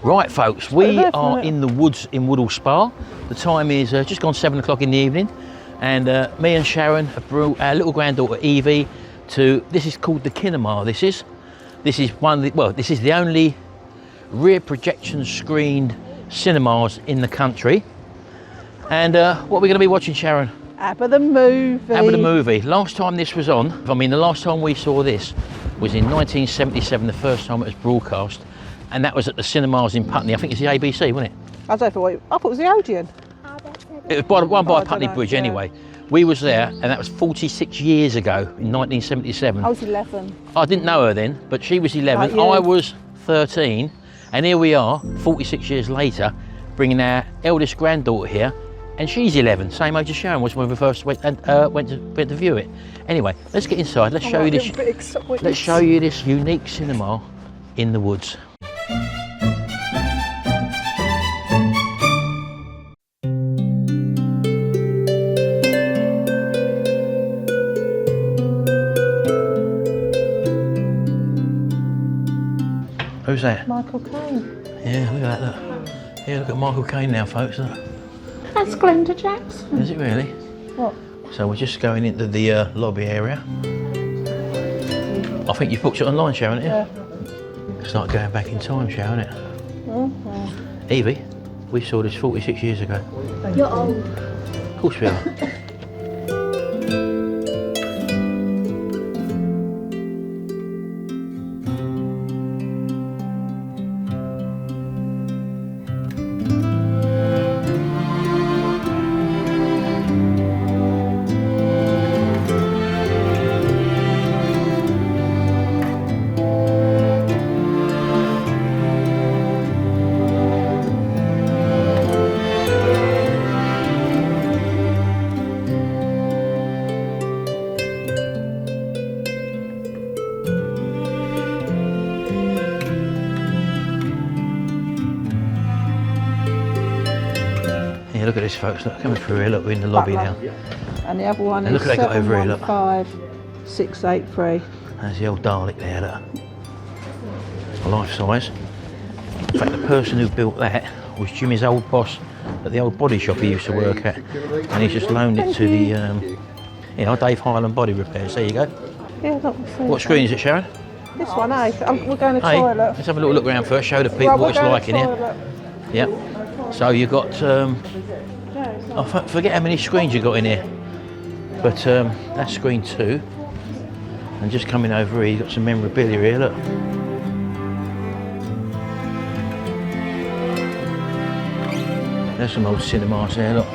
Right folks, we are in the woods in Woodhall Spa. The time is just gone 7 o'clock in the evening, and me and Sharon have brought our little granddaughter Evie to, this is called the Kinema. This is one of the, well, this is the only rear projection screened cinemas in the country. And what are we going to be watching, Sharon? Abba the Movie. Abba the Movie. Last time this was on, I mean the last time we saw this was in 1977, the first time it was broadcast. And that was at the cinemas in Putney. I think it's the ABC, wasn't it? I don't know, I thought it was the Odeon. It was one by Putney Bridge, yeah. Anyway. We was there, and that was 46 years ago, in 1977. I was 11. I didn't know her then, but she was 11. I was 13, and here we are, 46 years later, bringing our eldest granddaughter here, and she's 11, same age as Sharon was when we first went to view it. Anyway, let's get inside. Let's show you this. Let's show you this unique cinema in the woods. Who's that? Michael Caine. Yeah, look at that, look. Yeah, look at Michael Caine now, folks. Look. That's Glenda Jackson. Is it really? What? So we're just going into the lobby area. I think you've booked it online, Sharon, haven't you? Yeah. It's like going back in time, Sharon, isn't it? Mm-hmm. Evie, we saw this 46 years ago. You're old. Of course we are. Yeah, look at this, folks. Look, coming through here. Look, we're in the lobby now. And the other one and is look at that guy over here, look. 715683. There's the old Dalek there, look. Life size. In fact, the person who built that was Jimmy's old boss at the old body shop he used to work at. And he's just loaned it to the, you know, Dave Highland Body Repairs. There you go. Yeah, look. What screen is it, Sharon? This one, eh? We're going to toilet. Let's have a little look around first, show the people what it's like in here. Yep. So you've got, I forget how many screens you've got in here, but that's screen 2. And just coming over here, you've got some memorabilia here, look. There's some old cinemas there, look.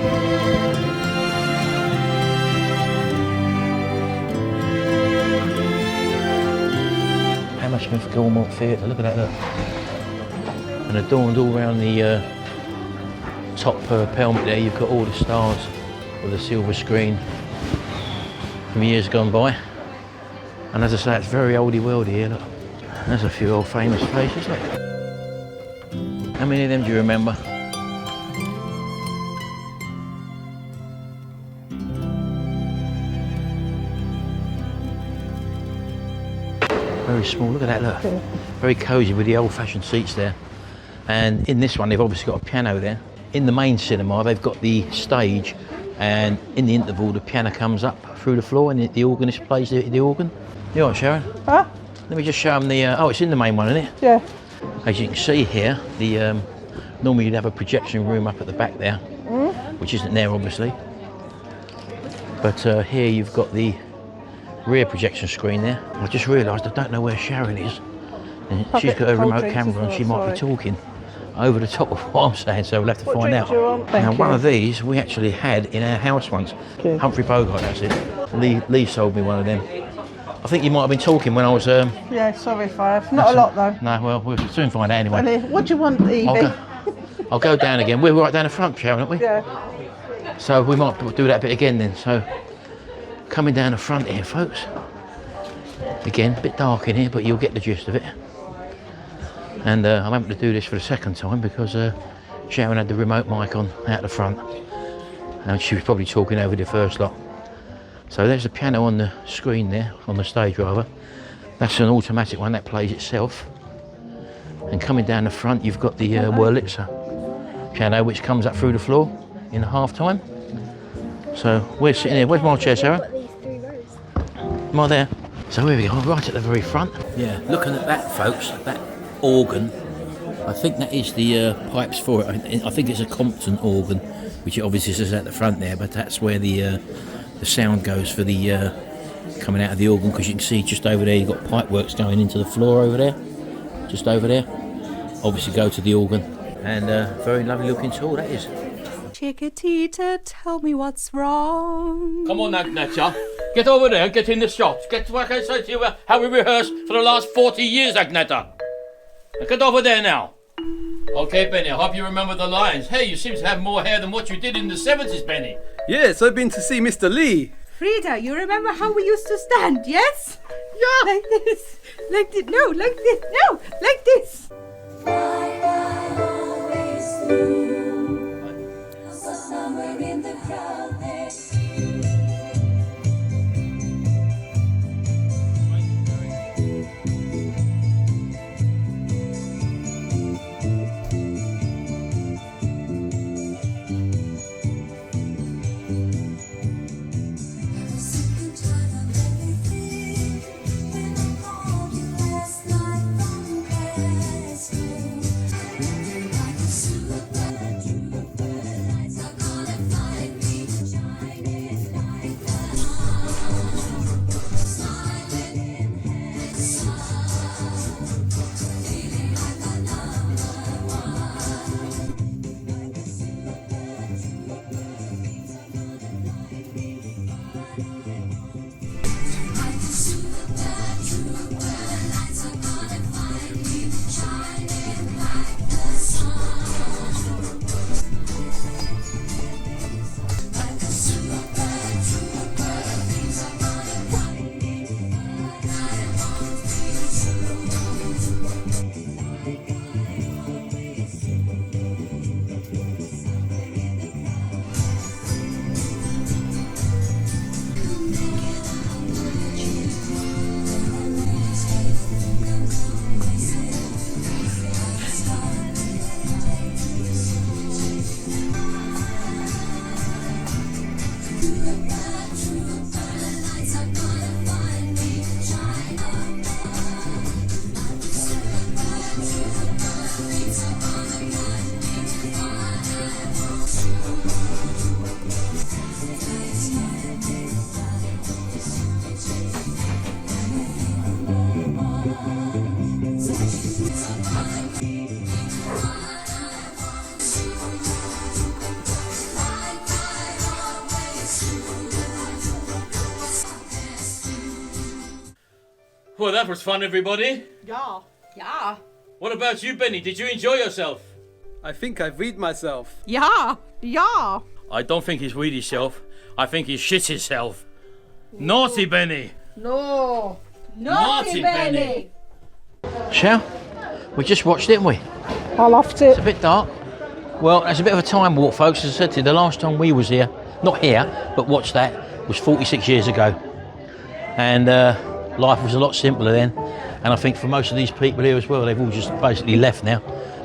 Hammersmith Gilmore Theatre, look at that, look. And adorned all around the top helmet there, you've got all the stars with a silver screen from years gone by. And as I say, it's very oldie worldy here, look. There's a few old famous faces, look. How many of them do you remember? Very small, look at that, look. Very cosy with the old-fashioned seats there. And in this one, they've obviously got a piano there. In the main cinema, they've got the stage, and in the interval, the piano comes up through the floor and the organist plays the organ. You all right, Sharon? Huh? Let me just show them the, oh, it's in the main one, isn't it? Yeah. As you can see here, the normally you'd have a projection room up at the back there, which isn't there, obviously. But here you've got the rear projection screen there. I just realised I don't know where Sharon is. And she's got a remote camera and she might be talking over the top of what I'm saying, so we'll have to find out. Now, one of these we actually had in our house once. Humphrey Bogart, that's it. Lee sold me one of them. I think you might have been talking when I was... Yeah, sorry if I have. Not a lot, though. No, well, we'll soon find out anyway. What do you want, Evie? I'll go down again. We're right down the front, Sharon, aren't we? Yeah. So we might do that bit again then. So, coming down the front here, folks. Again, a bit dark in here, but you'll get the gist of it. And I'm having to do this for the second time because Sharon had the remote mic on out the front. And she was probably talking over the first lot. So there's the piano on the screen there, on the stage rather. That's an automatic one that plays itself. And coming down the front, you've got the Wurlitzer piano, which comes up through the floor in half time. So we're sitting here. Where's my chair, Sarah? Am I there? So here we go, right at the very front. Yeah, looking at that, folks, that organ. I think that is the pipes for it. I think it's a Compton organ, which it obviously says at the front there, but that's where the sound goes for the coming out of the organ, because you can see just over there you've got pipe works going into the floor over there, just over there. Obviously go to the organ, and very lovely looking tool that is. Chickatita, tell me what's wrong. Come on, Agneta. Get over there and get in the shot. Get what I say to you, how we rehearsed for the last 40 years, Agneta. Now get over there now. Okay, Benny, I hope you remember the lines. Hey, you seem to have more hair than what you did in the 70s, Benny. Yes, I've been to see Mr. Lee. Frida, you remember how we used to stand, yes? Yeah. Like this. Like this. No, like this. No, like this. Well, that was fun, everybody. Yeah. Yeah. What about you, Benny? Did you enjoy yourself? I think I've read myself. Yeah. Yeah. I don't think he's weed himself. I think he shit himself. Naughty Benny. No. Naughty Benny. Shall we just watched, didn't we? I loved It's a it. bit dark. Well, it's a bit of a time warp, folks. As I said to you, the last time we was here, not here, but watched that, was 46 years ago. And life was a lot simpler then. And I think for most of these people here as well, they've all just basically left now.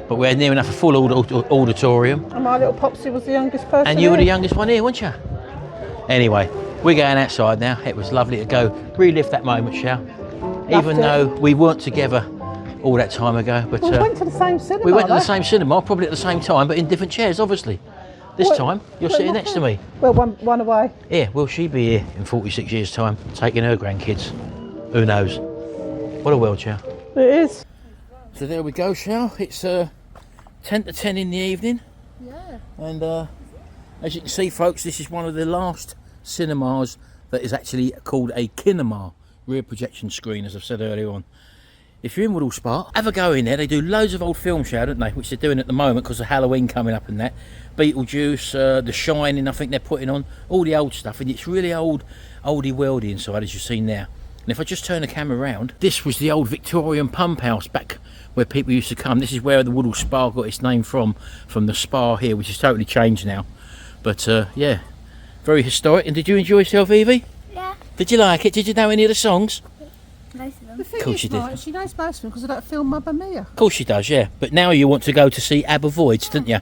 But we had near enough a full auditorium. And my little Popsy was the youngest person. And you were the here. youngest one here, weren't you? Anyway, we're going outside now. It was lovely to go relive that moment, shall? Even it. though we weren't together all that time ago. But Well, we went to the same cinema. we went to the though. same cinema, probably at the same time, but in different chairs, obviously. This Well, time, you're well, sitting not next to fair. me. Well, one away. Yeah, will she be here in 46 years' time, taking her grandkids? Who knows? What a world, Chow. It is. So there we go, Chow. It's 10 to 10 in the evening. Yeah. And as you can see, folks, this is one of the last cinemas that is actually called a Kinema, rear projection screen, as I've said earlier on. If you're in Woodhall Spa, have a go in there. They do loads of old film show, don't they? Which they're doing at the moment because of Halloween coming up and that. Beetlejuice, The Shining, I think they're putting on. All the old stuff. And it's really oldie worldy inside, as you've seen now. And if I just turn the camera around, this was the old Victorian pump house back where people used to come. This is where the Woodhall Spa got its name from the spa here, which is totally changed now. But yeah, very historic. And did you enjoy yourself, Evie? Yeah. Did you like it? Did you know any of the songs? Most of them. The thing Of course is, she did. right, she knows most of them because of that film Mamma Mia. Of course she does, yeah. But now you want to go to see Abba Voids, didn't you?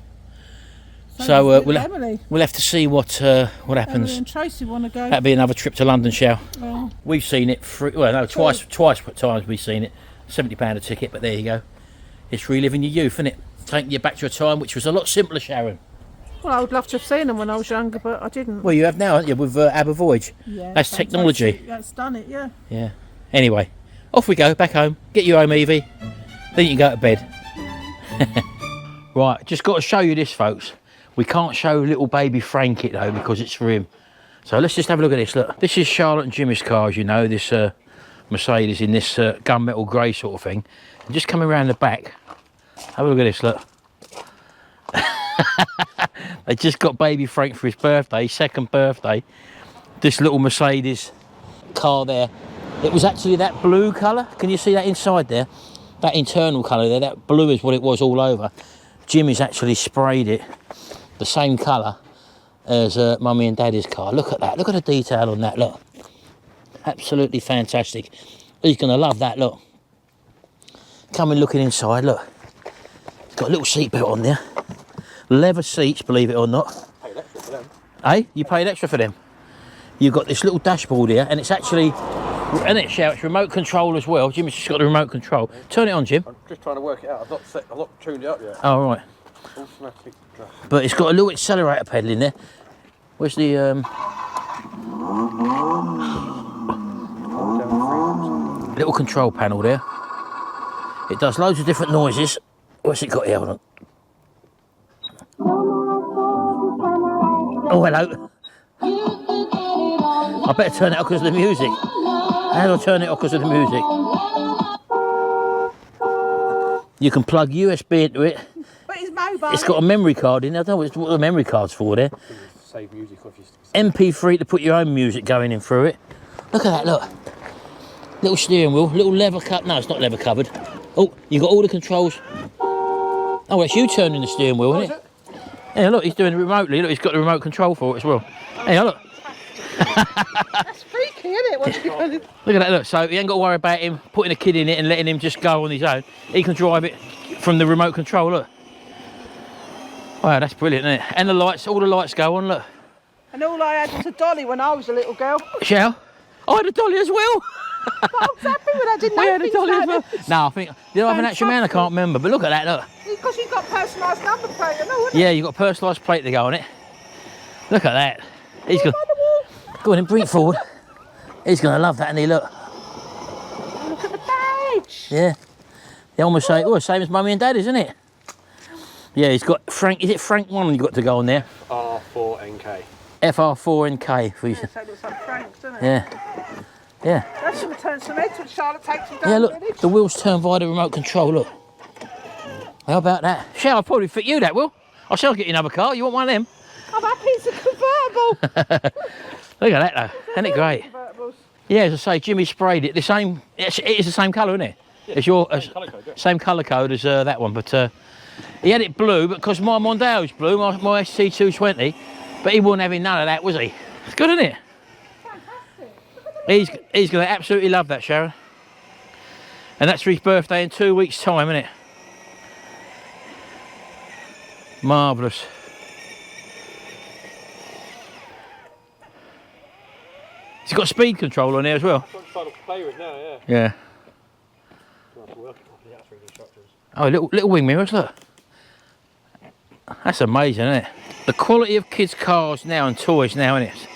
So with we'll Emily. have to see what Emily happens. and Tracy want to go. That'd be another trip to London, shall? Oh. We've seen it twice times we've seen it. £70 a ticket, but there you go. It's reliving your youth, isn't it? Taking you back to a time which was a lot simpler, Sharon. Well, I would love to have seen them when I was younger, but I didn't. Well, you have now, haven't you, with Abba Voyage? Yeah, That's technology. That's done it, yeah. Yeah. Anyway, off we go, back home. Get you home, Evie. Then you can go to bed. Right, just got to show you this, folks. We can't show little baby Frank it, though, because it's for him. So let's just have a look at this. Look, this is Charlotte and Jimmy's car, as you know, this Mercedes in this gunmetal grey sort of thing. And just coming around the back, have a look at this, look. They just got baby Frank for his birthday, second birthday. This little Mercedes car there. It was actually that blue colour. Can you see that inside there? That internal colour there, that blue is what it was all over. Jimmy's actually sprayed it the same colour as Mummy and Daddy's car. Look at that, look at the detail on that, look. Absolutely fantastic. He's going to love that, look. Coming looking inside, look. It's got a little seatbelt on there. Leather seats, believe it or not. Paid extra for them. Hey, you paid extra for them. You've got this little dashboard here, and it's actually, and it's remote control as well. Jimmy's just got the remote control. Turn it on, Jim. I'm just trying to work it out. I've not tuned it up yet. Oh, right. Automatic drive. But it's got a little accelerator pedal in there. Where's the little control panel there? It does loads of different noises. What's it got here? Hold on. Oh, hello. I better turn it off because of the music. How do I turn it off because of the music? You can plug USB into it. But it's mobile. It's got a memory card in there. I don't know what the memory card's for there. Save music off your MP3 to put your own music going in through it. Look at that, look. Little steering wheel, little leather cut. No, it's not leather covered. Oh, you got all the controls. Oh, that's you turning the steering wheel, isn't it? Yeah, look, he's doing it remotely. Look, he's got the remote control for it as well. Hey, look. That's freaky, isn't it? Look at that, look. So you ain't got to worry about him putting a kid in it and letting him just go on his own. He can drive it from the remote control, look. Wow, that's brilliant, isn't it? And the lights, all the lights go on, look. And all I had was a dolly when I was a little girl. Shell? I had a dolly as well. But I was happy when I didn't We know had a things dolly as like well. this. No, I think, did I have an actual man? I can't remember, but look at that, look. Because you've got personalised number plate, I know, Yeah, you've got a personalised plate to go on it. Look at that. He's going go on and bring it forward. He's going to love that, and he look. Look at the badge. Yeah. They almost say, oh, same as Mummy and Daddy's, isn't it? Yeah, he's got Frank, is it Frank 1 you've got to go on there? R4NK. FR4NK. For you. Yeah, so it looks like Frank's, doesn't it? Yeah. Yeah. That should have turned some heads when Charlotte takes him down Yeah, the look, village. the wheels turn via the remote control, look. How about that? Shall I probably fit you that, Will? I shall get you another car. You want one of them? I'm happy it's a convertible. Look at that, though. Isn't it great? Convertibles. Yeah, as I say, Jimmy sprayed it. The same, it is the same colour, isn't it? It's your same colour code as that one, but he had it blue, but because my Mondeo's blue, my ST220, but he wasn't having none of that, was he? It's good, isn't it? He's going to absolutely love that, Sharon. And that's for his birthday in 2 weeks' time, isn't it? Marvellous. He's got speed control on there as well. I'm trying to play with now, yeah. Yeah. Oh, little wing mirrors, look. That's amazing, isn't it? The quality of kids' cars now and toys now, isn't it?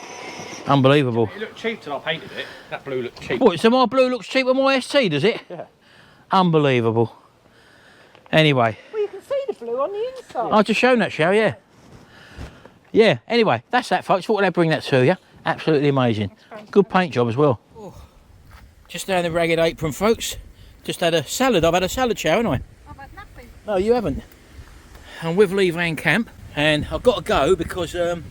Unbelievable. It looked cheap till I painted it. That blue looked cheap. What, so my blue looks cheap on my ST, does it? Yeah. Unbelievable. Anyway, Well, you can see the blue on the inside. I've just shown that, shall yeah. Yeah, anyway, that's that, folks. Thought I'd bring that to you. Absolutely amazing. Good paint job as well. Oh. Just down the ragged apron, folks. Just had a salad. I've had a salad, chow, haven't I? I've had nothing. No, you haven't. I'm with Lee Van Camp, and I've got to go because we're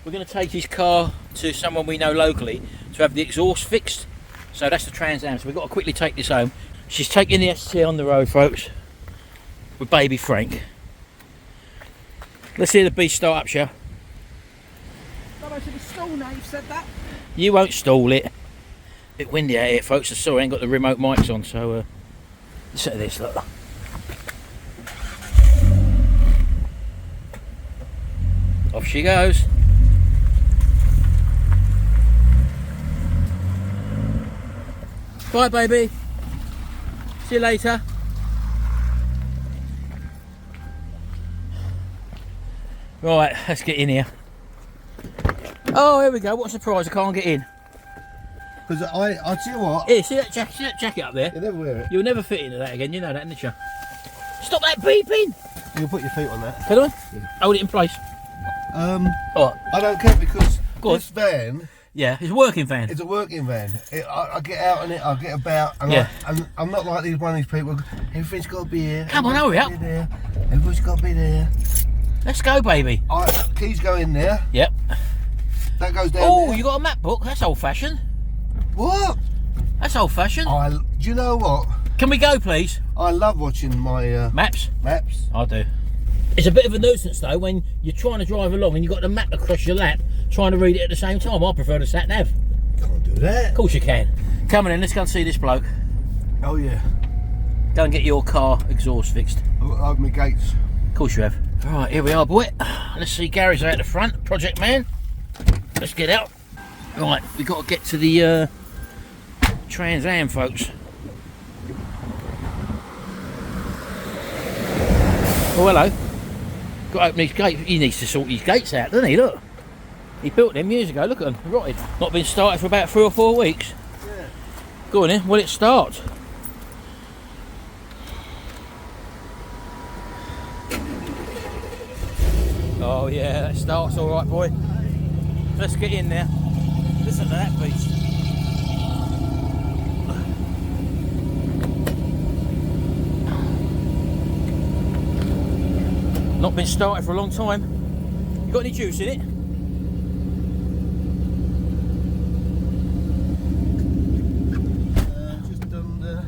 going to take his car to someone we know locally to have the exhaust fixed. So that's the Trans Am. So we've got to quickly take this home. She's taking the ST on the road, folks, with baby Frank. Let's hear the beast start up, shall Got to the stall now, you've said that. you? Won't stall it. Bit windy out here, folks. Sorry, I ain't got the remote mics on, so listen to this, look. Off she goes. Bye, baby. See you later. Right, let's get in here. Oh, here we go. What a surprise! I can't get in. Because I tell you what. Here, see that jacket up there? You never wear it. You'll never fit into that again. You know that, didn't you? Stop that beeping! You'll put your feet on that. Can I? Yeah. Hold it in place. I don't care because this van. Yeah, it's a working van. It's a working van. I get out in it, I get about, and, yeah. I'm not like one of these people. Everything's got to be here. Come on, hurry up. Everybody's got to be there. Let's go, baby. Keys go in there. Yep. That goes down. Oh, there. you got a map book? That's old-fashioned. What? That's old-fashioned. Do you know what? Can we go, please? I love watching my maps. Maps. I do. It's a bit of a nuisance though when you're trying to drive along and you've got the map across your lap, trying to read it at the same time. I prefer the sat nav. Can't do that. Of course you can. Come on in, let's go and see this bloke. Oh yeah. Go and get your car exhaust fixed. I've got to open my gates. Of course you have. Right, here we are, boy. Let's see Gary's out the front, project man. Let's get out. Right, we've got to get to the Trans Am, folks. Oh, hello. Got to open these gates. He needs to sort these gates out, doesn't he? Look. He built them years ago. Look at them. Rotted. Not been started for about 3 or 4 weeks. Yeah. Go on in. Will it start? Oh yeah, that starts all right, boy. Let's get in there. Listen to that beast. Not been started for a long time. You got any juice in it? Just under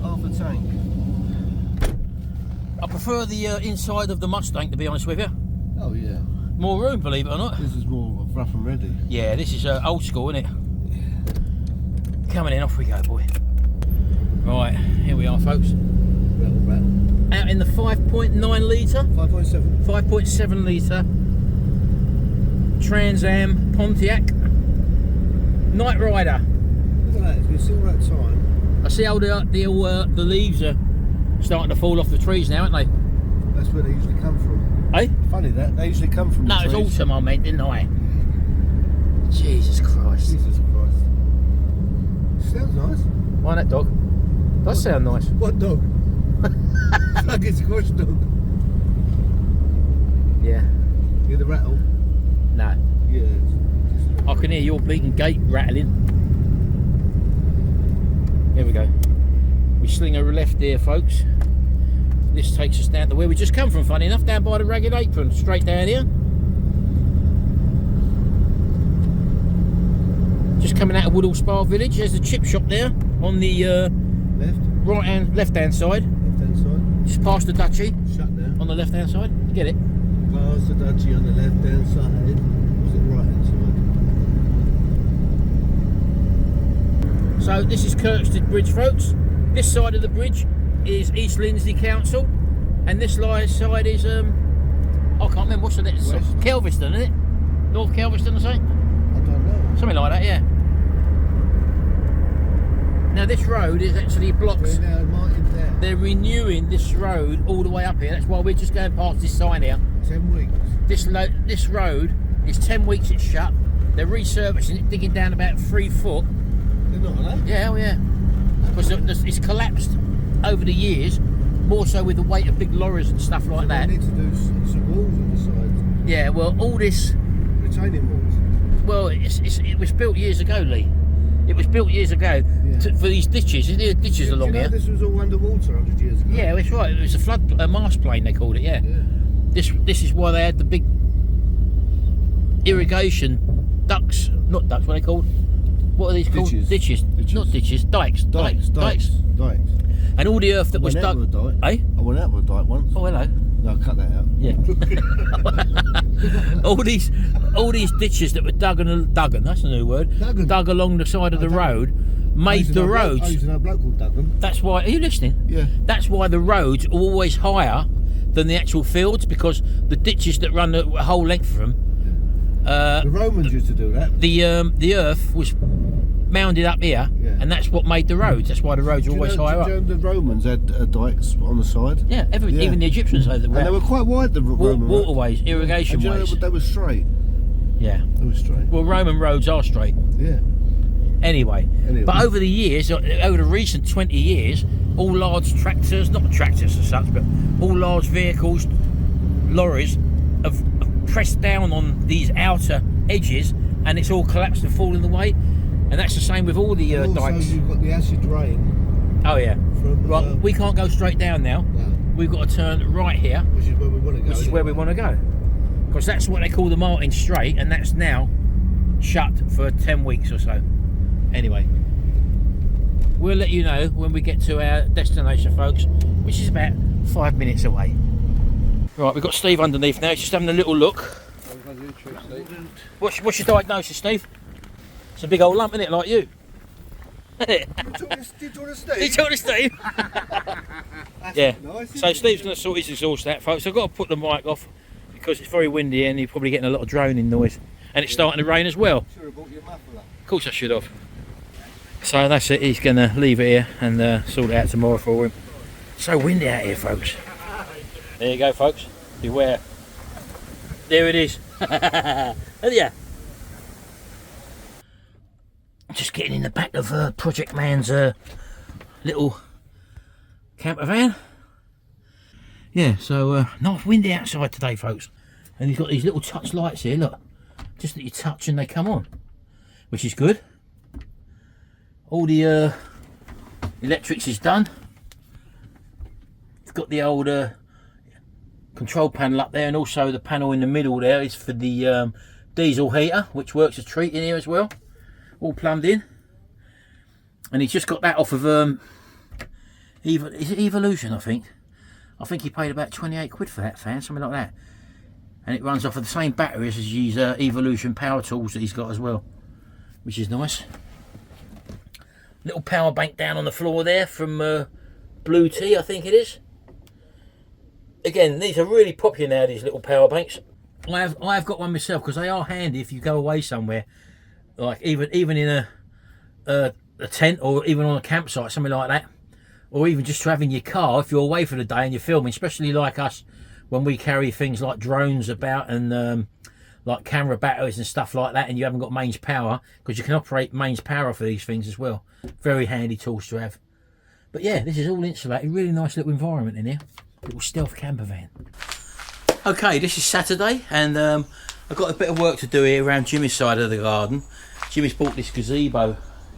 half a tank. I prefer the inside of the Mustang, to be honest with you. Oh yeah. More room, believe it or not. This is more rough and ready. Yeah, this is old school, isn't it? Yeah. Coming in, off we go, boy. Right, here we are, folks. Rattle, rattle. Out in the 5.9 litre. 5.7. 5.7 litre Trans Am Pontiac Night Rider. Look at that, it's been still that time. I see how the leaves are starting to fall off the trees now, aren't they? That's where they usually come from. Eh? Funny that, they usually come from No, the it's trees. autumn I meant, didn't I? Jesus Christ. Jesus Christ. Sounds nice. Why that dog? Does sound nice. What dog? It's like a squash dog. Yeah. Hear the rattle? No. Yeah. I can hear your bleeding gate rattling. Here we go. We sling a left here, folks. This takes us down to where we just come from, funny enough, down by the Ragged Apron, straight down here. Just coming out of Woodhall Spa village. There's the chip shop there on the left-hand side. Left-hand side. Just past the Dutchy Shut now. on the left-hand side. You get it? Past the Dutchy on the left-hand side. Was it right-hand side? So this is Kirkstead Bridge, folks. This side of the bridge is East Lindsey Council, and this side is I can't remember what's the next. West. Kelveston, isn't it? North Kelveston, I say. I don't know. Something like that, yeah. Now this road is actually blocks. Now, Martin's there. They're renewing this road all the way up here. That's why we're just going past this sign here. 10 weeks. This road is 10 weeks it's shut. They're resurfacing it, digging down about 3 foot. They're not allowed. Yeah, oh yeah. Because it's collapsed over the years, more so with the weight of big lorries and stuff like that. They need to do some walls on the sides. Yeah, well, all this. Retaining walls. Well, it was built years ago, Lee. It was built years ago for these ditches. There are ditches along you know here. This was all underwater 100 years ago. Yeah, that's right. It was a mast plane, they called it. Yeah. This is why they had the big irrigation ducts. Not ducts. What are they called? What are these called? Ditches. Not ditches. Dikes. Dikes. And all the earth that was dug. I went out with a dike once. Oh, hello. No, cut that out. Yeah. all these ditches that were dug, that's a new word, dug along the side of the road, made the roads. I used to know a bloke called Duggan. That's why, are you listening? Yeah. That's why the roads are always higher than the actual fields, because the ditches that run the whole length of them, The Romans used to do that. the earth was mounded up here, Yeah. and that's what made the roads. That's why the roads are always higher up. The Romans had dikes on the side. Yeah, even the Egyptians had them. And they were quite wide, the Roman roads. Waterways, irrigation And you know, ways. they were straight. Yeah. They were straight. Well, Roman roads are straight. Yeah. Anyway, but over the years, over the recent 20 years, all large tractors, not tractors as such, but all large vehicles, lorries, have pressed down on these outer edges, and it's all collapsed and fallen away. And that's the same with all the Also, dikes. you've got the acid rain. Oh yeah. From, Right, we can't go straight down now. No. We've got to turn right here, Which is where we want to go. which is where we want to go, because that's what they call the Martin Strait, and that's now shut for 10 weeks or so. Anyway, we'll let you know when we get to our destination, folks, which is about 5 minutes away. Right, we've got Steve underneath now. He's just having a little look. What's your diagnosis, Steve? It's a big old lump, isn't it, like you? Did you talk to Steve? You talking to Steve? Yeah. Nice, So isn't Steve's going to sort his exhaust out, folks. I've got to put the mic off because it's very windy and you're probably getting a lot of droning noise. And it's starting to rain as well. Should have bought your muffler. Of course I should have. So that's it. He's going to leave it here and sort it out tomorrow for him. So windy out here, folks. There you go, folks. Beware. There it is. Yeah. Just getting in the back of Project Man's little camper van. Yeah, so nice windy outside today, folks. And he's got these little touch lights here, look. Just that you touch and they come on, which is good. All the electrics is done. It's got the old control panel up there, and also the panel in the middle there is for the diesel heater, which works as treat in here as well. All plumbed in. And he's just got that off of is it Evolution, I think. I think he paid about 28 quid for that fan, something like that. And it runs off of the same batteries as his Evolution power tools that he's got as well, which is nice. Little power bank down on the floor there from Blue Tea, I think it is. Again, these are really popular now, these little power banks. I've got one myself because they are handy if you go away somewhere, like even in a tent or even on a campsite, something like that, or even just to have in your car if you're away for the day and you're filming, especially like us when we carry things like drones about and like camera batteries and stuff like that, and you haven't got mains power, because you can operate mains power for these things as well. Very handy tools to have. But yeah, this is all insulated, really nice little environment in here. Little stealth camper van. Okay, this is Saturday, and I've got a bit of work to do here around Jimmy's side of the garden. Jimmy's bought this gazebo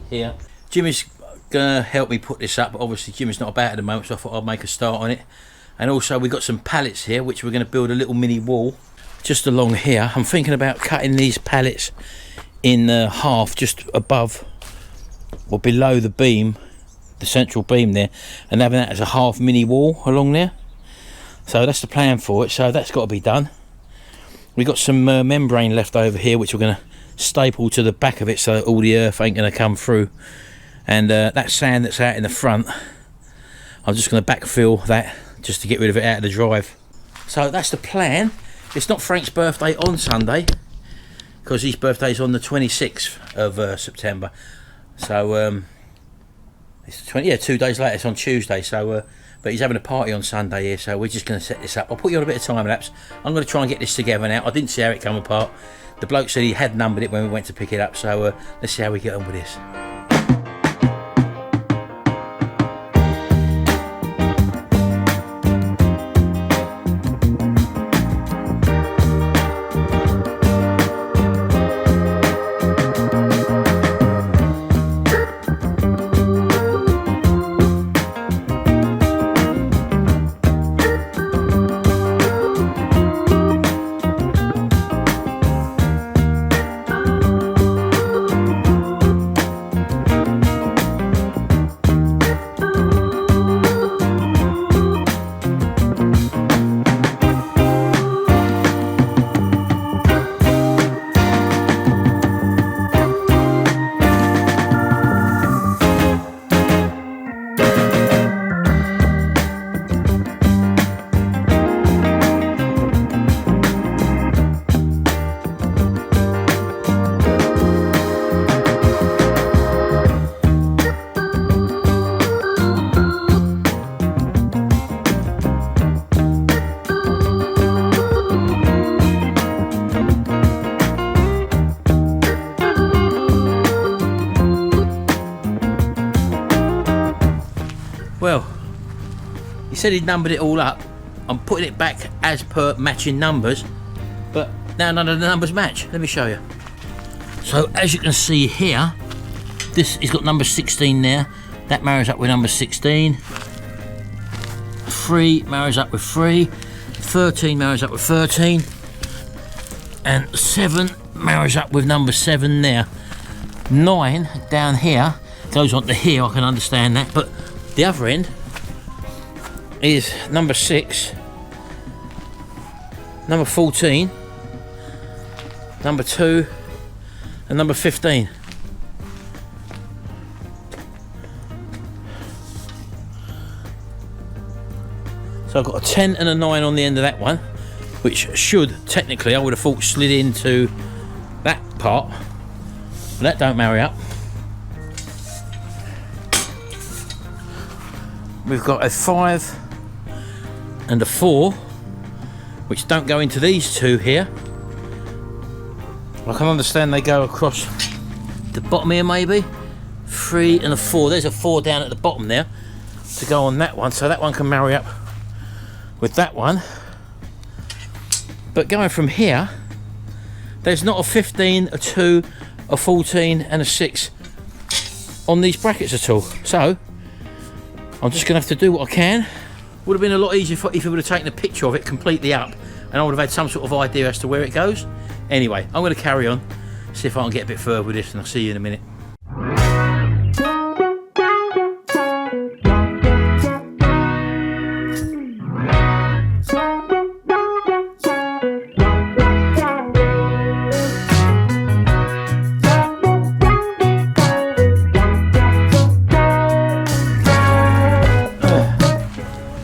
here. Jimmy's gonna help me put this up, but obviously Jimmy's not about at the moment, so I thought I'd make a start on it. And also we've got some pallets here, which we're going to build a little mini wall just along here. I'm thinking about cutting these pallets in half, just above or below the beam, the central beam there, and having that as a half mini wall along there. So that's the plan for it, so that's got to be done. We've got some membrane left over here, which we're going to staple to the back of it so that all the earth ain't going to come through. And that sand that's out in the front, I'm just going to backfill that just to get rid of it out of the drive. So that's the plan. It's not Frank's birthday on Sunday, because his birthday is on the 26th of September. So it's 2 days later. It's on Tuesday. So but he's having a party on Sunday here, so we're just going to set this up. I'll put you on a bit of time lapse. I'm going to try and get this together now. I didn't see how it come apart. The bloke said he had numbered it when we went to pick it up, so let's see how we get on with this. said he'd numbered it all up. I'm putting it back as per matching numbers, but now none of the numbers match. Let me show you. So as you can see here, this has got number 16 there. That marries up with number 16. 3 marries up with 3. 13 marries up with 13. And 7 marries up with number 7 there. 9 down here goes on to here, I can understand that, but the other end is number 6, number 14, number 2 and number 15. So I've got a 10 and a 9 on the end of that one, which should technically, I would have thought, slid into that part, but that don't marry up. We've got a 5 and a 4, which don't go into these two here. I can understand they go across the bottom here maybe. 3 and a 4, there's a 4 down at the bottom there to go on that one, so that one can marry up with that one. But going from here, there's not a 15, a 2, a 14 and a 6 on these brackets at all. So I'm just gonna have to do what I can. Would have been a lot easier if I would have taken a picture of it completely up, and I would have had some sort of idea as to where it goes. Anyway, I'm going to carry on, see if I can get a bit further with this, and I'll see you in a minute.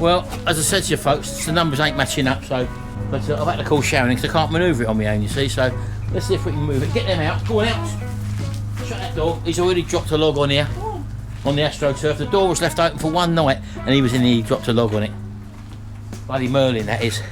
Well, as I said to you folks, the numbers ain't matching up, so but I've had to call Sharon because I can't manoeuvre it on my own, you see, so let's see if we can move it. Get them out, go on out, shut that door. He's already dropped a log on here, on the AstroTurf. The door was left open for one night and he was in here, he dropped a log on it. Bloody Merlin that is.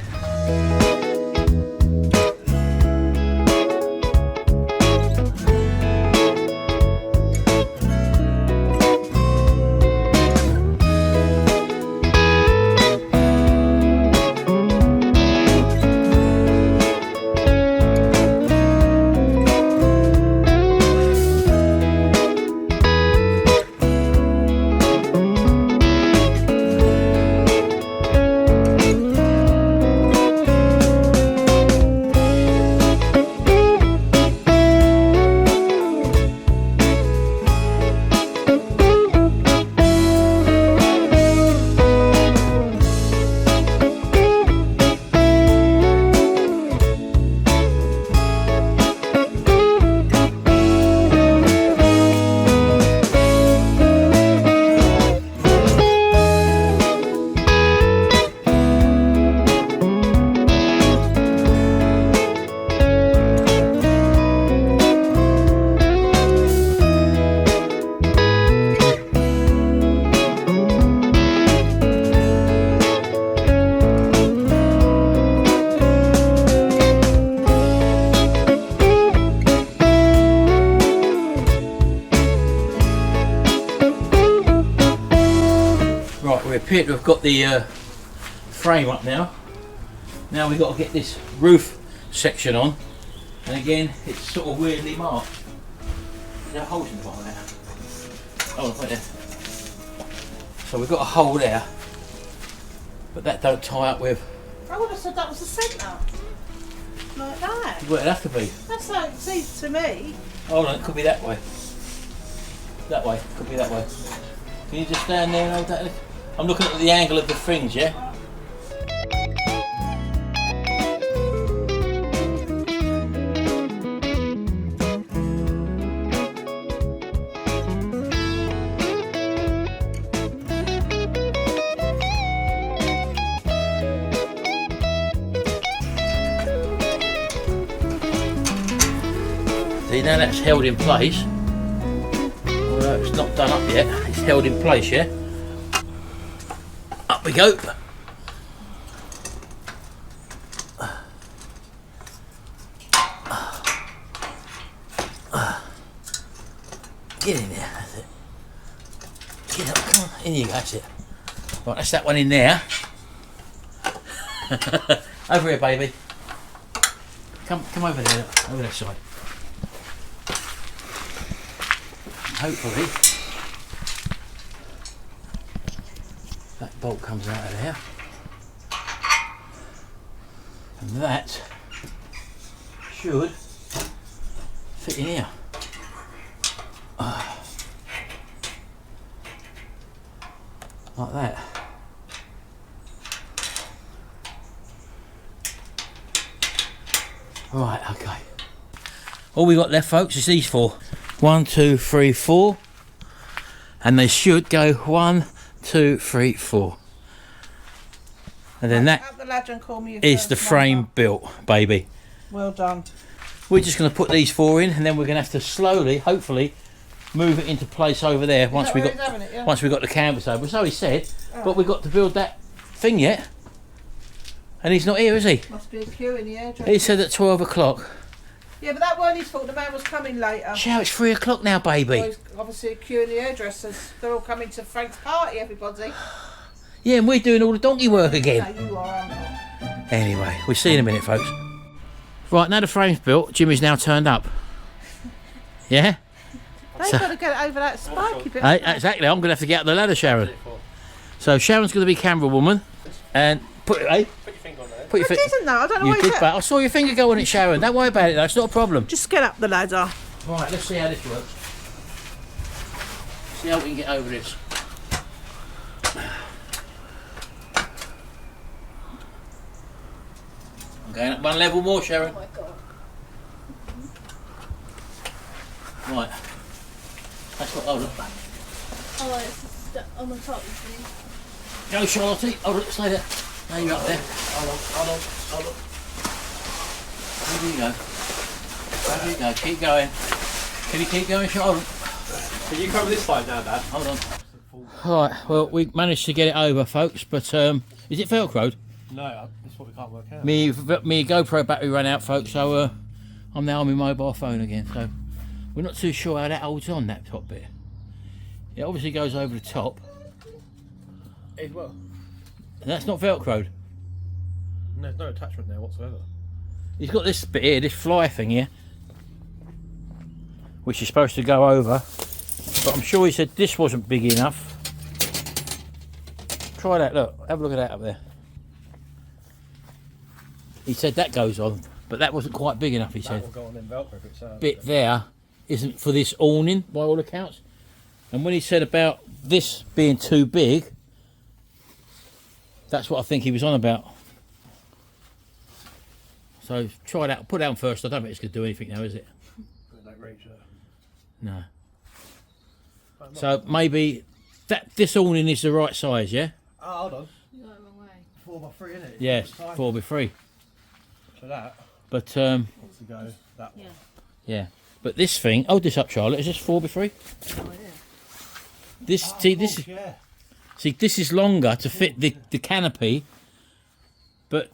We appear to have got the frame up now. Now we've got to get this roof section on, and again it's sort of weirdly marked. There are holes in the bottom there. Oh, right there. So we've got a hole there, but that don't tie up with. I would have said that was the centre. Like that. Well, it'd have to be. That's how it seems to me. Hold on, it could be that way. That way, could be that way. Can you just stand there and hold that? I'm looking at the angle of the fringe, yeah? See, now that's held in place. Although it's not done up yet, it's held in place, yeah? Up we go. Get in there, that's it. Get up, come on, in you go, that's it. Right, that's that one in there. Over here, baby. Come over there, over that side. Hopefully that bolt comes out of there, and that should fit in here. Like that. Right, okay. All we got left, folks, is these four. 1, 2, 3, 4. And they should go 1, 2, 3, 4. And then that Up the ladder and call me your is first the frame number. built, baby. Well done. We're just going to put these four in, and then we're going to have to slowly, hopefully, move it into place over there once we got the canvas over. So he said, but we've got to build that thing yet. And he's not here, is he? Must be a queue in the hairdresser. He said at 12 o'clock. Yeah, but that weren't his fault. The man was coming later. Show, it's 3 o'clock now, baby. Well, there's obviously a queue in the hairdressers. They're all coming to Frank's party, everybody. Yeah, and we're doing all the donkey work again. No, you are, I'm not. Anyway, we'll see you in a minute, folks. Right, now the frame's built, Jimmy's now turned up. Yeah? They've got to get over that spiky bit. Exactly, I'm going to have to get up the ladder, Sharon. So Sharon's going to be camera woman. And put your finger on there. Put your It isn't though, I don't know You what did, it's but I saw your finger go on it, Sharon. Don't worry about it, though. It's not a problem. Just get up the ladder. Right, let's see how this works. See how we can get over this. I'm going up one level more, Sharon. Oh my god. Right. That's what. Hold on. Oh, it's just on the top, you see. Go, Charlotte. Hold on, stay there. Now you're up there. Hold on. There you go. There you go. Keep going. Can you keep going, Charlotte? Can you cover this side now, Dad? Hold on. Right, well, we managed to get it over, folks, but is it Velcroed? No, that's what we can't work out. Me GoPro battery ran out, folks, so I'm now on my mobile phone again, so we're not too sure how that holds on, that top bit. It obviously goes over the top. As well. And that's not Velcroed. There's no attachment there whatsoever. He's got this bit here, this fly thing here, which is supposed to go over, but I'm sure he said this wasn't big enough. Try that, look, have a look at that up there. He said that goes on, but that wasn't quite big enough, he said. That will go on in Velcro if it's Bit there isn't for this awning, by all accounts. And when he said about this being too big, that's what I think he was on about. So try that, put it down first. I don't think it's going to do anything now, is it? No. So maybe this awning is the right size, yeah? Oh, hold on. You got it the wrong way. 4x3, isn't it? Yes, 4x3. So that But wants to go that way. yeah. But this thing, hold this up, Charlotte. Is this 4x3? Oh, yeah. This Yeah. this is longer to fit the canopy, but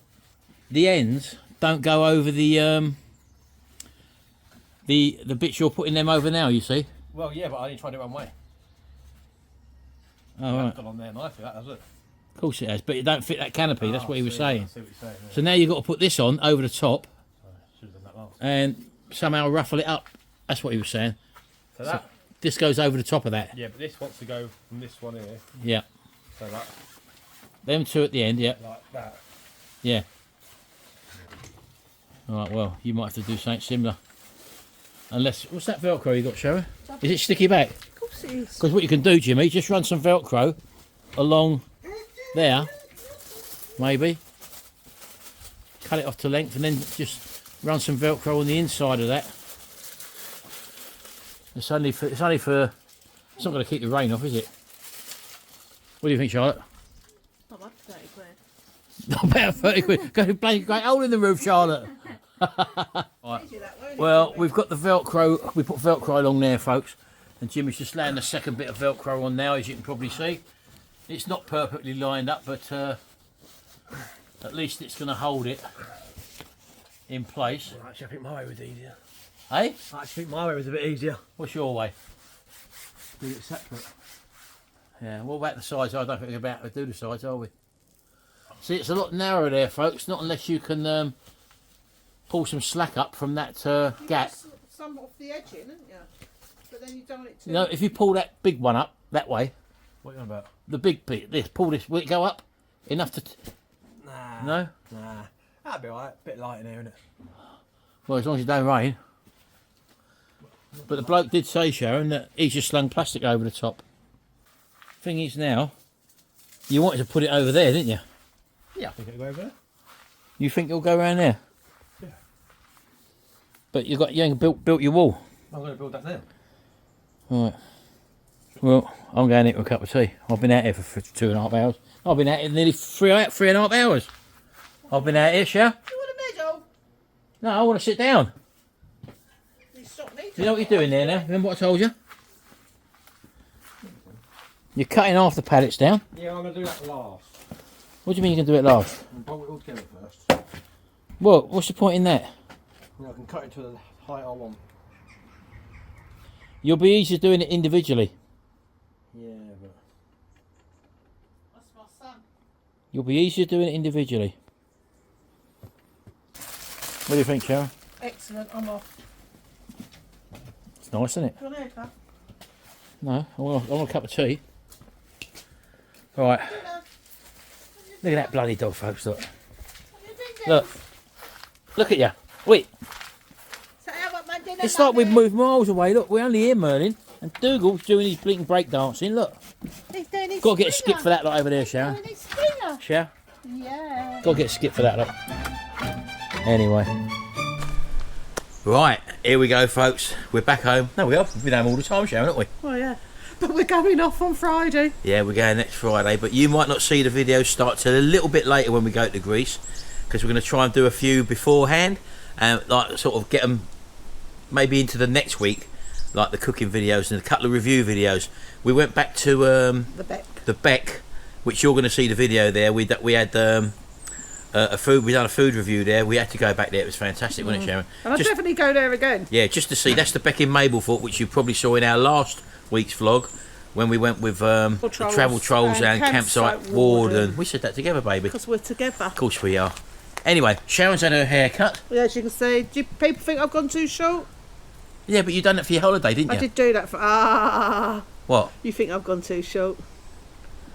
the ends don't go over the bits you're putting them over now. You see? Well, yeah, but I only tried it one way. Oh, right. Gone on there nicely, that has it. Of course it has, but it don't fit that canopy. That's what he was saying. I see what you're saying. Yeah. So now you've got to put this on over the top Should have done that last. and somehow ruffle it up. That's what he was saying. So that. This goes over the top of that. Yeah, but this wants to go from this one here. Yeah. So that, Them two at the end. Yeah. like that. Yeah. All right. Well, you might have to do something similar. Unless, what's that Velcro you got, Sharon? Is it sticky back? Of course it is. Because what you can do, Jimmy, just run some Velcro along there, maybe. Cut it off to length and then just run some Velcro on the inside of that. It's only for, it's not going to keep the rain off, is it? What do you think, Charlotte? Not much, 30 quid. Not about 30 quid. Go and play a great hole in the roof, Charlotte. Right. Well, we've got the Velcro, we put Velcro along there, folks. And Jimmy's just laying the second bit of Velcro on now, as you can probably see. It's not perfectly lined up, but at least it's going to hold it in place. Well, actually, I think my way was easier. Hey? I actually think my way was a bit easier. What's your way? Do it separate. Yeah, what about the sides? I don't think we're about to do the sides, are we? See, it's a lot narrower there, folks. Not unless you can pull some slack up from that gap. Some off the edging, haven't you? But then you don't want it to. You know, if you pull that big one up that way, What are you on about? the big bit, pull this, will it go up enough to? Nah. No. Nah. That'd be alright. Bit light in here, isn't it? Well, as long as it don't rain. But the bloke did say, Sharon, that he's just slung plastic over the top. Thing is now, you wanted to put it over there, didn't you? Yeah, I think it'll go over there. You think it'll go around there? Yeah. But you ain't built your wall. I'm going to build that now. Right. Well, I'm going in for a cup of tea. I've been out here for 2.5 hours. I've been out here nearly 3.5 hours. I've been out here, Shall. You want a medal? No, I want to sit down. You stop me. You know what you're doing there now? Remember what I told you? You're cutting half the pallets down. Yeah, I'm going to do that last. What do you mean you can do it last? And bolt it all together first. Well, what's the point in that? I can cut it to the height I want. You'll be easier doing it individually. Yeah, but... That's my son. You'll be easier doing it individually. What do you think, Sharon? Excellent. I'm off. It's nice, isn't it? Do you want a haircut? No, I want a cup of tea. All right. Look at that bloody dog, folks. Look. Look. Look at you. Wait. So how about my dinner? It's like we've moved miles away. Look, we're only here, Merlin. And Dougal's doing his blinking break dancing. Look. He's doing his Got to get a springer. skip for that lot over there, Sharon. Doing his springer. Sharon? Yeah. Got to get a skip for that lot. Anyway. Right, here we go, folks. We're back home. No, we are. We've been home all the time, Sharon, haven't we? Oh yeah. But we're going off on Friday. Yeah, we're going next Friday, but you might not see the video start till a little bit later when we go to Greece, because we're going to try and do a few beforehand and like sort of get them maybe into the next week, like the cooking videos and a couple of review videos. We went back to The Beck. which you're going to see the video there. We had we done a food review there. We had to go back there. It was fantastic, wasn't it, Sharon? And I'll Just- definitely go there again. yeah, just to see. That's the Beck in Mablethorpe, which you probably saw in our last week's vlog when we went with the Travel Trolls and Campsite Warden. We said that together, baby. Because we're together. Of course we are. Anyway, Sharon's had her hair cut. Yeah, as you can see, do people think I've gone too short? Yeah, but you done it for your holiday, didn't you? I did do that for. What? You think I've gone too short?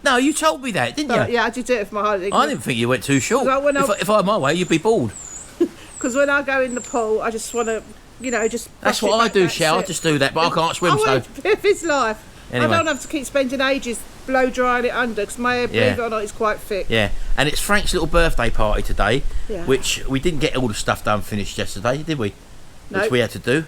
No, you told me that, didn't you? Yeah, I did do it for my holiday. I didn't think you went too short. Well, when If I had my way, you'd be bald. Because when I go in the pool, I just want to, just. That's brush what it I back, do, that's Shell. I it. just do that, but I can't swim, I so... want to live his life. Anyway. I don't have to keep spending ages blow drying it under because my hair, believe it or not, is quite thick. Yeah, and it's Frank's little birthday party today, Yeah. which we didn't get all the stuff done finished yesterday, did we? No. Which we had to do,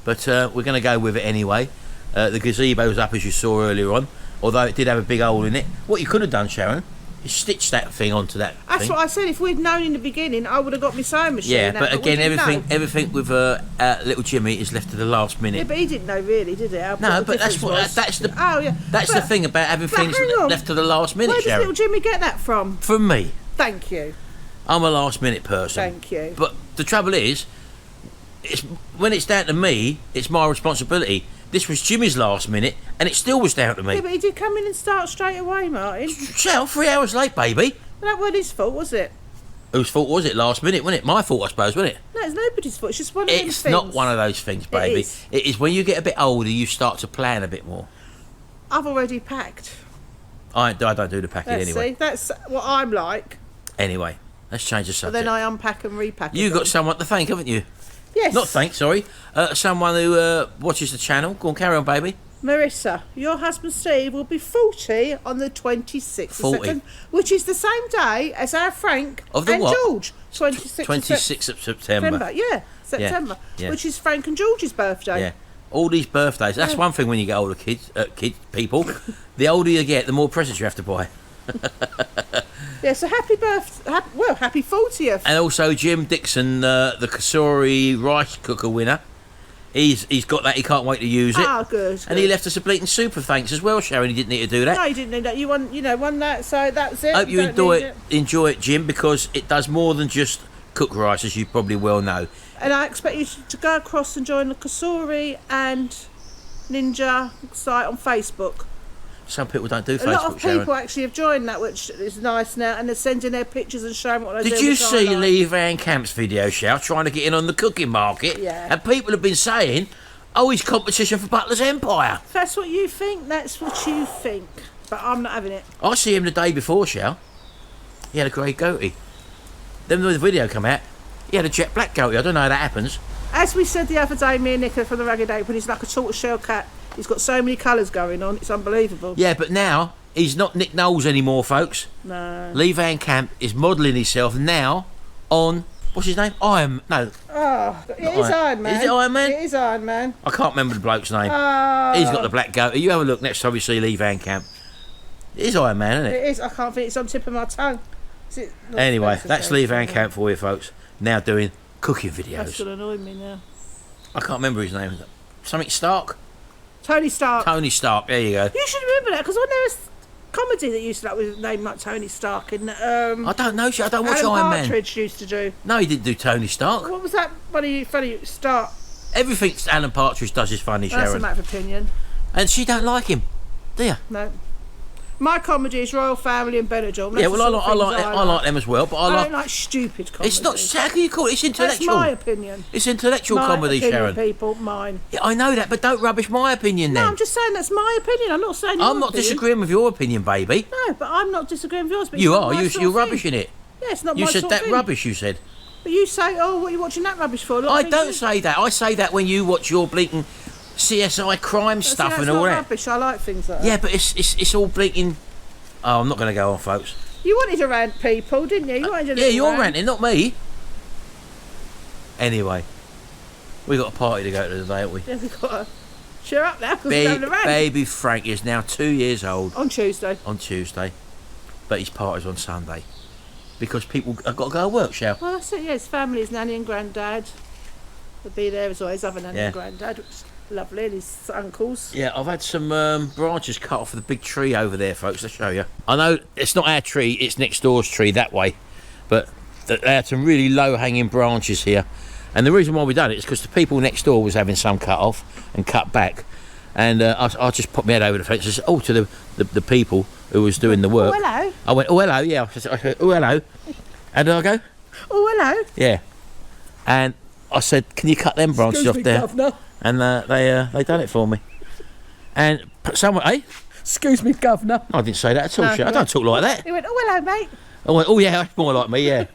but we're going to go with it anyway. The gazebo's up, as you saw earlier on, although it did have a big hole in it. What you could have done, Sharon, is stitch that thing onto that That's thing. what I said. If we'd known in the beginning, I would have got my sewing machine. Yeah, out, but we again, didn't know. everything with little Jimmy is left to the last minute. Yeah, but he didn't know really, did he? No, but that's the Oh yeah. that's the But thing about having but things hang on. left to the last minute, Where does Sharon. little Jimmy get that from? From me, Thank you. I'm a last minute person. Thank you. But the trouble is, when it's down to me, it's my responsibility. This was Jimmy's last minute, and it still was down to me. Yeah, but he did come in and start straight away, Martin. Shell, 3 hours late, baby. That wasn't his fault, was it? Whose fault was it? Last minute, wasn't it? My fault, I suppose, wasn't it? No, it's nobody's fault. It's just one of them It's things. not one of those things, baby. is. It is when you get a bit older, you start to plan a bit more. I've already packed. I don't do the packing Let's anyway. see. That's what I'm like. Anyway, let's change the But subject. then I unpack and repack. You again. got someone to thank, haven't you? Yes. Not thank, sorry. Someone who watches the channel. Go on, carry on, baby. Marissa, your husband Steve will be 40 on the 26th 40. of September, which is the same day as our Frank Of the and what? George. 26th of 26th of September. Yeah, September, yeah. which is Frank and George's birthday. Yeah. All these birthdays. That's one thing when you get older, people. The older you get, the more presents you have to buy. Yeah, so happy 40th. And also Jim Dixon, the Kasori rice cooker winner. He's got that. He can't wait to use it. Ah, good. And he left us a bleating super thanks as well, Sharon. He didn't need to do that. No, you didn't need that. You won that, so that's it. Hope you don't need enjoy it, Jim, because it does more than just cook rice, as you probably well know. And I expect you to go across and join the Kasori and Ninja site on Facebook. Some people don't do A Facebook, lot of people Sharon. actually have joined that, which is nice now, and they're sending their pictures and showing what they do. Did you which I see like. Lee Van Camp's video, Shell, trying to get in on the cooking market? Yeah. And people have been saying, oh, he's competition for Butler's Empire. If that's what you think, that's what you think. But I'm not having it. I see him the day before, Shell. He had a grey goatee. Then when the video come out, he had a jet black goatee. I don't know how that happens. As we said the other day, me and Nicola from the Ragged Apron, he's like a tortoiseshell cat. He's got so many colours going on, it's unbelievable. Yeah, but now, he's not Nick Knowles anymore, folks. No. Lee Van Camp is modelling himself now on, what's his name? Iron, no, Oh, it is Iron Man. Is it Iron Man? It is Iron Man. I can't remember the bloke's name. Oh. He's got the black goatee. You have a look next time you see Lee Van Camp. It is Iron Man, isn't it? It is. I can't think. It's on the tip of my tongue. Is it not Anyway, Spencer that's Jones? Lee Van Camp for you, folks. Now doing cooking That's videos. gonna annoy me now. I can't remember his name. Something Stark? Tony Stark. Tony Stark, there you go. You should remember that, because when there was comedy that used to like with a name like Tony Stark and I don't know, I don't watch Alan Iron Man. Partridge used to do. No, he didn't do Tony Stark. What was that funny Stark? Everything Alan Partridge does is funny, That's a Sharon. matter of opinion. And she don't like him, do you? No. My comedy is Royal Family and Benadryl. Yeah, well, I like them as well, but I don't like stupid comedy. It's not. How can you call it? It's That's intellectual. my opinion. It's intellectual My comedy, opinion, Sharon. people, mine. Yeah, I know that, but don't rubbish my opinion then. No, I'm just saying that's my opinion. I'm not saying your I'm not opinion. disagreeing with your opinion, baby. No, but I'm not disagreeing with yours. But You it's not are. my You're sort of thing. rubbishing it. Yeah, it's not You my said sort of that thing. rubbish. You said. But you say, oh, what are you watching that rubbish for? Look, I think don't you- say that. I say that when you watch your bleating CSI crime See, stuff that's and all not that. rubbish. I like things like that. Yeah, but it's all bleating. Oh, I'm not going to go on, folks. You wanted to rant people, didn't you? You wanted to Yeah, you're ranting, not me. Anyway, we got a party to go to today, haven't we? Yeah, we've got to cheer up now because we're having a rant. Baby Frank is now 2 years old On Tuesday. on Tuesday, but his party's on Sunday because people have got to go to work, Shell. Well, that's it, yeah. His family, his nanny and granddad. They'll be there as well. His other nanny Yeah. and granddad, which is lovely, and his uncles. Yeah, I've had some branches cut off of the big tree over there, folks. I'll show you. I know it's not our tree; it's next door's tree that way. But they had some really low-hanging branches here, and the reason why we done it is because the people next door was having some cut off and cut back, and I just put my head over the fence and said, "Oh," to the people who was doing the work. Oh, hello. I went, "Oh, hello." Yeah, I said, "Oh, hello." How did I go? Oh, hello. Yeah, and I said, "Can you cut them branches Excuse off me, there?" Governor. And they done it for me. And someone, Excuse me, Governor. I didn't say that at all, No, Shell. I you don't talk like that. He went, oh, hello, mate. I went, oh yeah, that's more like me, yeah.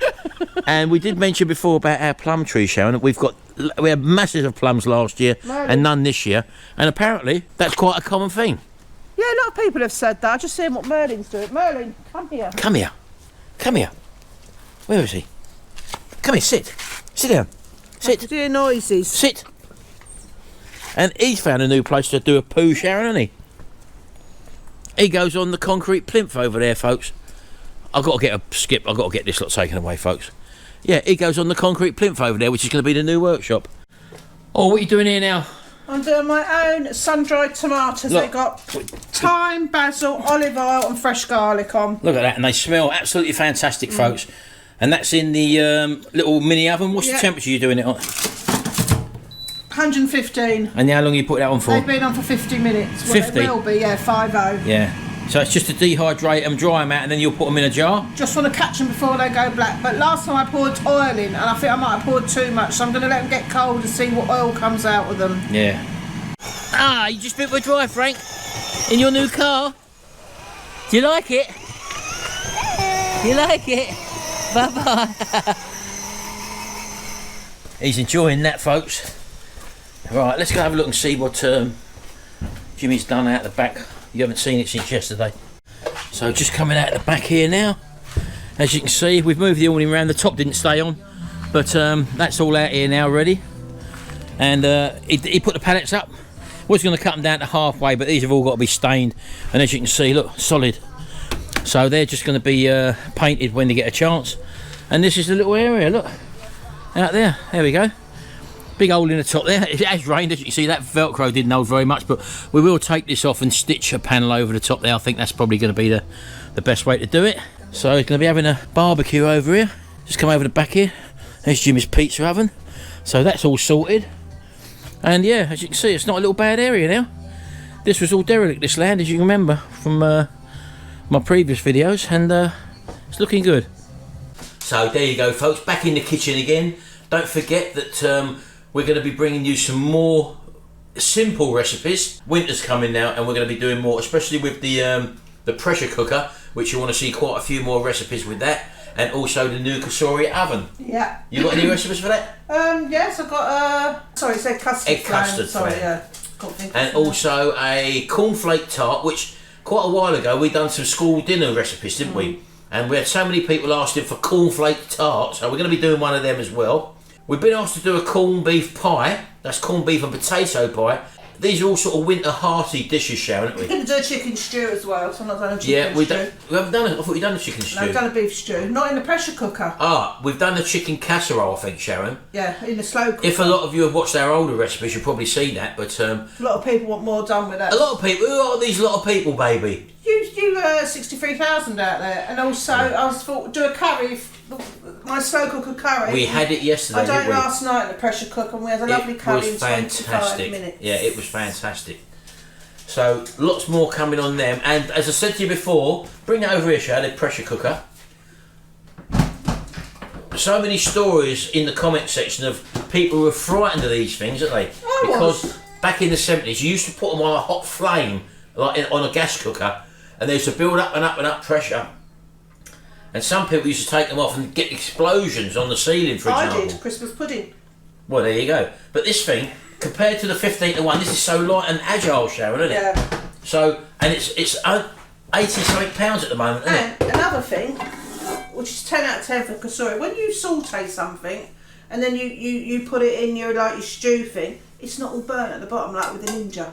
And we did mention before about our plum tree, Sharon. We had masses of plums last year and none this year. And apparently that's quite a common thing. Yeah, a lot of people have said that. I just seen what Merlin's doing. Merlin, come here. Come here. Come here. Where is he? Come here, sit. Sit down. Sit. Do noises. Sit. And he's found a new place to do a poo, Sharon, hasn't he? He goes on the concrete plinth over there, folks. I've got to get a skip. I've got to get this lot taken away, folks. Yeah, he goes on the concrete plinth over there, which is going to be the new workshop. Oh, what are you doing here now? I'm doing my own sun-dried tomatoes. Look. They got thyme, basil, olive oil and fresh garlic on. Look at that, and they smell absolutely fantastic, folks. And that's in the little mini oven. What's the Yeah. temperature you're doing it on? 115. And how long you put that on for? They've been on for 50 minutes. 50? Well, they will be, yeah, 50. Yeah. So it's just to dehydrate them, dry them out, and then you'll put them in a jar? Just want to catch them before they go black. But last time I poured oil in, and I think I might have poured too much, so I'm going to let them get cold and see what oil comes out of them. Yeah. Ah, you just been for a drive, Frank? In your new car? Do you like it? You like it? Bye-bye. He's enjoying that, folks. Right, let's go have a look and see what Jimmy's done out the back. You haven't seen it since yesterday. So just coming out the back here now. As you can see, we've moved the awning around. The top didn't stay on, but that's all out here now ready. And he put the pallets up. Was going to cut them down to halfway, but these have all got to be stained. And as you can see, look, solid. So they're just going to be painted when they get a chance. And this is the little area, look, out there. There we go. Big hole in the top there. It has rained, as you can see. That Velcro didn't hold very much, but we will take this off and stitch a panel over the top there. I think that's probably going to be the best way to do it. So he's going to be having a barbecue over here. Just come over the back here. There's Jimmy's pizza oven. So that's all sorted. And yeah, as you can see, it's not a little bad area now. this was all derelict, this land, as you can remember from my previous videos, and it's looking good. So there you go, folks, back in the kitchen again. Don't forget that we're going to be bringing you some more simple recipes. Winter's coming now, and we're going to be doing more, especially with the pressure cooker, which you want to see quite a few more recipes with that, and also the new Kasori oven. Yeah. You got any recipes for that? Yes, I've got sorry, it's egg custard. Egg custard sorry, flan. yeah. Can't think of And it. also a cornflake tart, which quite a while ago we done some school dinner recipes, didn't we? And we had so many people asking for cornflake tart, so we're going to be doing one of them as well. We've been asked to do a corned beef pie. That's corned beef and potato pie. These are all sort of winter hearty dishes, Sharon, aren't we? We're going to do a chicken stew as well, so I'm not done a chicken stew. We haven't done it. I thought we'd done the chicken stew. No, we've done a beef stew. Not in the pressure cooker. Ah, we've done the chicken casserole, I think, Sharon. Yeah, in the slow cooker. If a lot of you have watched our older recipes, you've probably seen that, but a lot of people want more done with that. a lot of people. Who are these lot of people, baby? You 63,000 out there, and also I was thought do a curry, my slow cooker curry. We had it yesterday. I done didn't it we? last night in the pressure cooker, and we had a lovely curry in 25 minutes. Yeah, it was fantastic. So lots more coming on them, and as I said to you before, bring it over here, Shad, the pressure cooker. So many stories in the comment section of people who were frightened of these things, aren't they? Because back in the 70s, you used to put them on a hot flame, like on a gas cooker, and they used to build up and up and up pressure. And some people used to take them off and get explosions on the ceiling, for example. I did, Christmas pudding. Well, there you go. But this thing, compared to the 15-1, this is so light and agile, Sharon, isn't it? Yeah. So, and it's 80-something pounds at the moment, isn't it? And another thing, which is 10 out of 10 for Kasori, when you saute something and then you put it in your stew thing, it's not all burnt at the bottom like with a Ninja.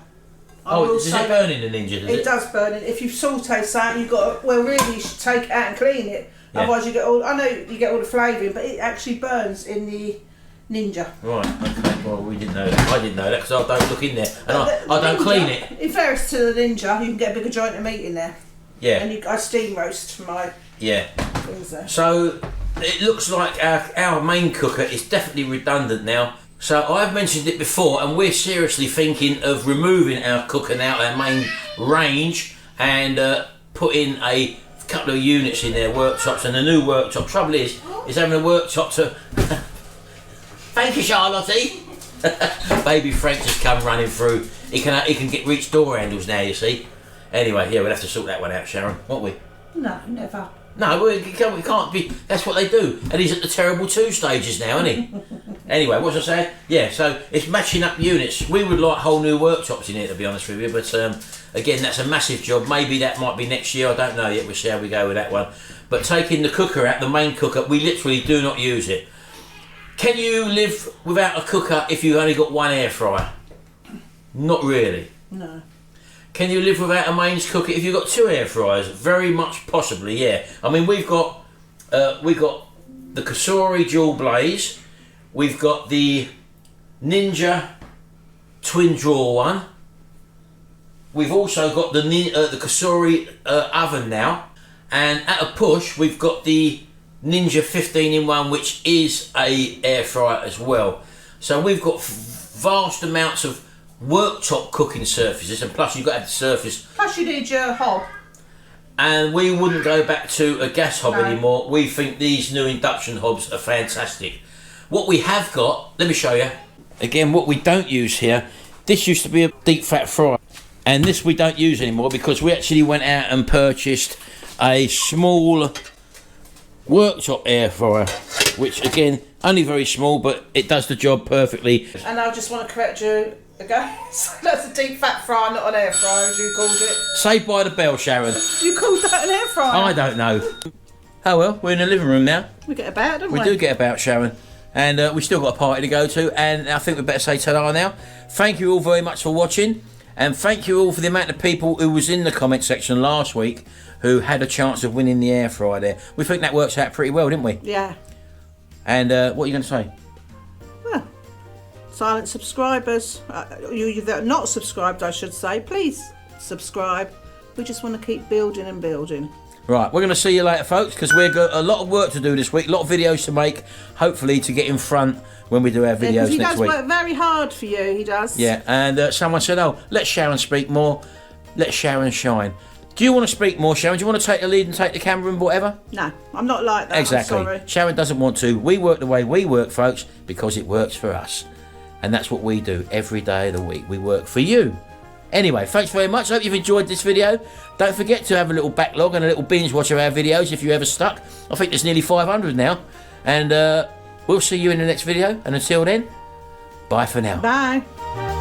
Does it burn in the Ninja, does it? It does burn it. If you saute something, you've got to, well, really you should take it out and clean it. Yeah. Otherwise you get all, I know you get all the flavouring, but it actually burns in the Ninja. Right, okay, well we didn't know that. I didn't know that because I don't look in there and I don't Ninja, clean it. In fairness to the Ninja, you can get a bigger joint of meat in there. Yeah. And I steam roast my things there. So it looks like our main cooker is definitely redundant now. So I've mentioned it before, and we're seriously thinking of removing our cooker now, our main range, and putting a couple of units in there, worktops, and the new worktop. Trouble is having a worktop to. Thank you, Charlotte. Baby Frank just come running through. He can reach door handles now. You see. Anyway, yeah, we'll have to sort that one out, Sharon, won't we? No, never. No, we can't be. That's what they do. And he's at the terrible 2 stages now, isn't he? Anyway, what was I saying? Yeah, so it's matching up units. We would like whole new worktops in here, to be honest with you. But again, that's a massive job. Maybe that might be next year. I don't know yet. We'll see how we go with that one. But taking the cooker out, the main cooker, we literally do not use it. Can you live without a cooker if you've only got one air fryer? Not really. No. Can you live without a mains cooker if you've got 2 air fryers? Very much possibly, yeah. I mean, we've got the Kasori dual blaze. We've got the Ninja twin drawer one. We've also got the Kasori oven now, and at a push we've got the Ninja 15-in-1, which is a air fryer as well. So we've got vast amounts of worktop cooking surfaces, and plus you've got to have the surface. Plus you need your hob. And we wouldn't go back to a gas hob No. anymore. We think these new induction hobs are fantastic. What we have got, let me show you. Again, what we don't use here, this used to be a deep fat fryer, and this we don't use anymore because we actually went out and purchased a small worktop air fryer, which again, only very small, but it does the job perfectly. And I just want to correct you again. That's a deep fat fryer, not an air fryer, as you called it. Saved by the bell, Sharon. You called that an air fryer? I don't know. Oh well, we're in the living room now. We get about, don't we? We do get about, Sharon. And we still got a party to go to, and I think we better say ta-da now. Thank you all very much for watching, and thank you all for the amount of people who was in the comment section last week who had a chance of winning the air fryer there. We think that works out pretty well, didn't we? Yeah. And what are you going to say? Well, silent subscribers, you that are not subscribed, I should say, please subscribe. We just want to keep building and building. Right, we're going to see you later, folks, because we've got a lot of work to do this week, a lot of videos to make, hopefully to get in front when we do our videos he next does week. work very hard for you, he does. Yeah, and someone said, oh, let Sharon speak more, let Sharon shine. Do you want to speak more, Sharon? Do you want to take the lead and take the camera and whatever? No, I'm not like that. Exactly. I'm sorry. Sharon doesn't want to. We work the way we work, folks, because it works for us. And that's what we do every day of the week. We work for you. Anyway, thanks very much. I hope you've enjoyed this video. Don't forget to have a little backlog and a little binge watch of our videos if you're ever stuck. I think there's nearly 500 now. And we'll see you in the next video. And until then, bye for now. Bye.